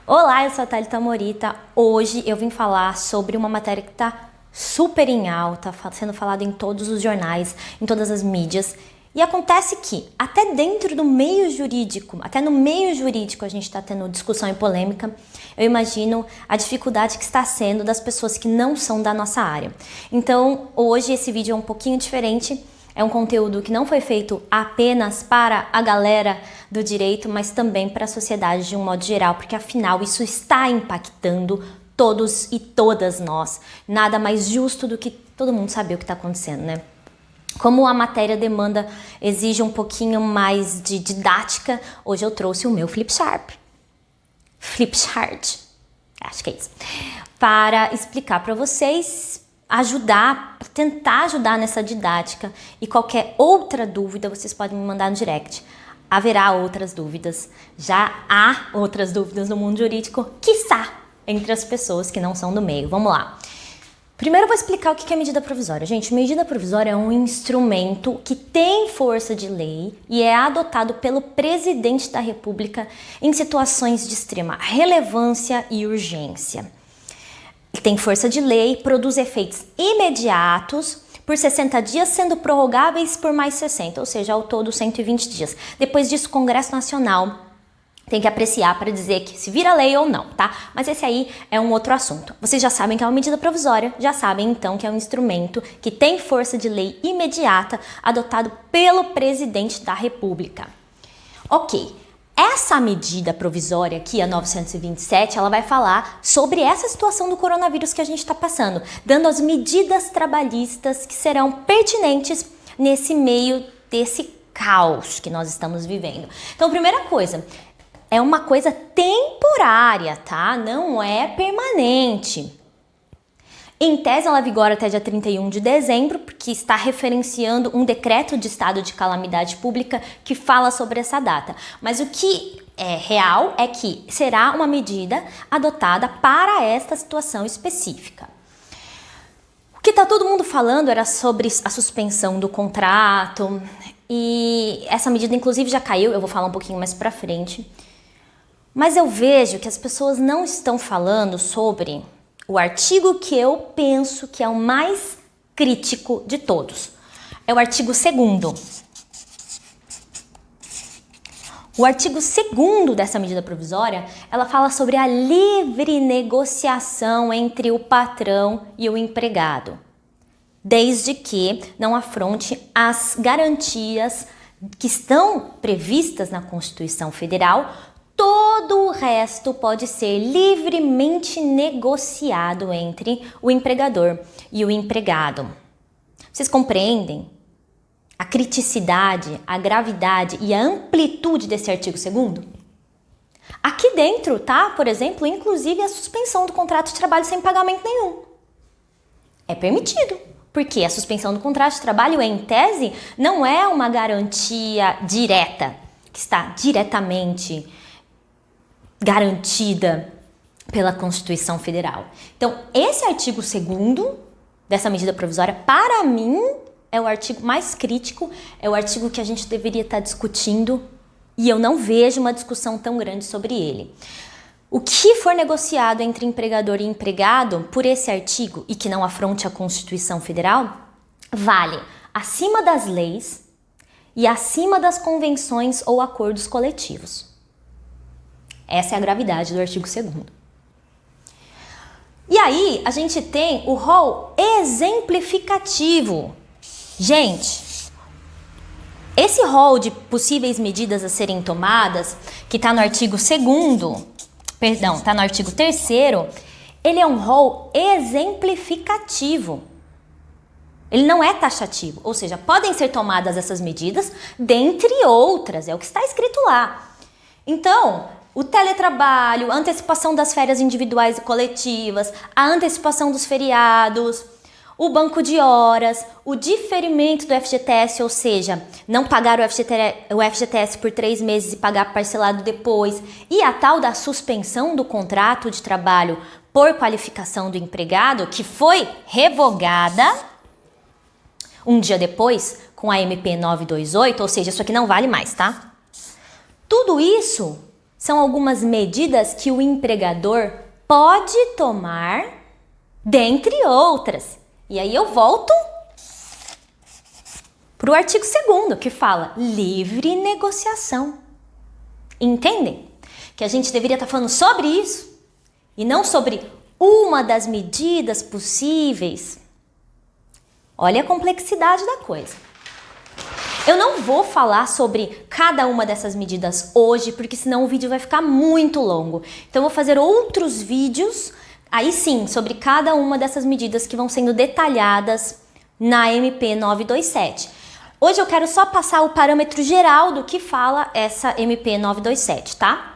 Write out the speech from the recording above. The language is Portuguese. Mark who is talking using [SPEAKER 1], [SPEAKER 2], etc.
[SPEAKER 1] Olá, eu sou a Thalita Morita. Hoje eu vim falar sobre uma matéria que está super em alta, sendo falada em todos os jornais, em todas as mídias. E acontece que, até dentro do meio jurídico, até no meio jurídico a gente está tendo discussão e polêmica. Eu imagino a dificuldade que está sendo das pessoas que não são da nossa área. Então, hoje esse vídeo é um pouquinho diferente. É um conteúdo que não foi feito apenas para a galera do direito, mas também para a sociedade de um modo geral, porque afinal isso está impactando todos e todas nós. Nada mais justo do que todo mundo saber o que está acontecendo, né? Como a matéria demanda, exige um pouquinho mais de didática, hoje eu trouxe o meu Flipchart, acho que é isso, para explicar para vocês, tentar ajudar nessa didática. E qualquer outra dúvida vocês podem me mandar no direct. Haverá outras dúvidas, já há outras dúvidas no mundo jurídico, quiçá entre as pessoas que não são do meio. Vamos lá. Primeiro eu vou explicar o que é medida provisória. Gente, medida provisória é um instrumento que tem força de lei e é adotado pelo presidente da República em situações de extrema relevância e urgência. Tem força de lei, produz efeitos imediatos por 60 dias, sendo prorrogáveis por mais 60, ou seja, ao todo 120 dias. Depois disso, o Congresso Nacional tem que apreciar para dizer que se vira lei ou não, tá? Mas esse aí é um outro assunto. Vocês já sabem que é uma medida provisória, já sabem então que é um instrumento que tem força de lei imediata, adotado pelo presidente da República. Ok. Essa medida provisória aqui, a 927, ela vai falar sobre essa situação do coronavírus que a gente está passando, dando as medidas trabalhistas que serão pertinentes nesse meio desse caos que nós estamos vivendo. Então, primeira coisa, é uma coisa temporária, tá? Não é permanente. Em tese, ela vigora até dia 31 de dezembro, porque está referenciando um decreto de estado de calamidade pública que fala sobre essa data. Mas o que é real é que será uma medida adotada para esta situação específica. O que está todo mundo falando era sobre a suspensão do contrato, e essa medida inclusive já caiu, eu vou falar um pouquinho mais pra frente. Mas eu vejo que as pessoas não estão falando sobre o artigo que eu penso que é o mais crítico de todos. É o artigo 2º. O artigo 2º dessa medida provisória, ela fala sobre a livre negociação entre o patrão e o empregado, desde que não afronte as garantias que estão previstas na Constituição Federal. Todo o resto pode ser livremente negociado entre o empregador e o empregado. Vocês compreendem a criticidade, a gravidade e a amplitude desse artigo 2º? Aqui dentro, tá? Por exemplo, inclusive a suspensão do contrato de trabalho sem pagamento nenhum. É permitido, porque a suspensão do contrato de trabalho, em tese, não é uma garantia direta, que está diretamente garantida pela Constituição Federal. Então, esse artigo 2º dessa medida provisória, para mim, é o artigo mais crítico, é o artigo que a gente deveria estar discutindo e eu não vejo uma discussão tão grande sobre ele. O que for negociado entre empregador e empregado por esse artigo e que não afronte a Constituição Federal, vale acima das leis e acima das convenções ou acordos coletivos. Essa é a gravidade do artigo 2º. E aí, a gente tem o rol exemplificativo. Gente, esse rol de possíveis medidas a serem tomadas, que está no artigo 2º, perdão, está no artigo 3º, ele é um rol exemplificativo. Ele não é taxativo, ou seja, podem ser tomadas essas medidas, dentre outras, é o que está escrito lá. Então, o teletrabalho, a antecipação das férias individuais e coletivas, a antecipação dos feriados, o banco de horas, o diferimento do FGTS, ou seja, não pagar o FGTS por 3 meses e pagar parcelado depois, e a tal da suspensão do contrato de trabalho por qualificação do empregado, que foi revogada um dia depois com a MP 928, ou seja, isso aqui não vale mais, tá? Tudo isso são algumas medidas que o empregador pode tomar, dentre outras. E aí eu volto para o artigo 2º, que fala livre negociação. Entendem? Que a gente deveria estar falando sobre isso e não sobre uma das medidas possíveis. Olha a complexidade da coisa. Eu não vou falar sobre cada uma dessas medidas hoje, porque senão o vídeo vai ficar muito longo. Então eu vou fazer outros vídeos, aí sim, sobre cada uma dessas medidas que vão sendo detalhadas na MP 927. Hoje eu quero só passar o parâmetro geral do que fala essa MP 927, tá?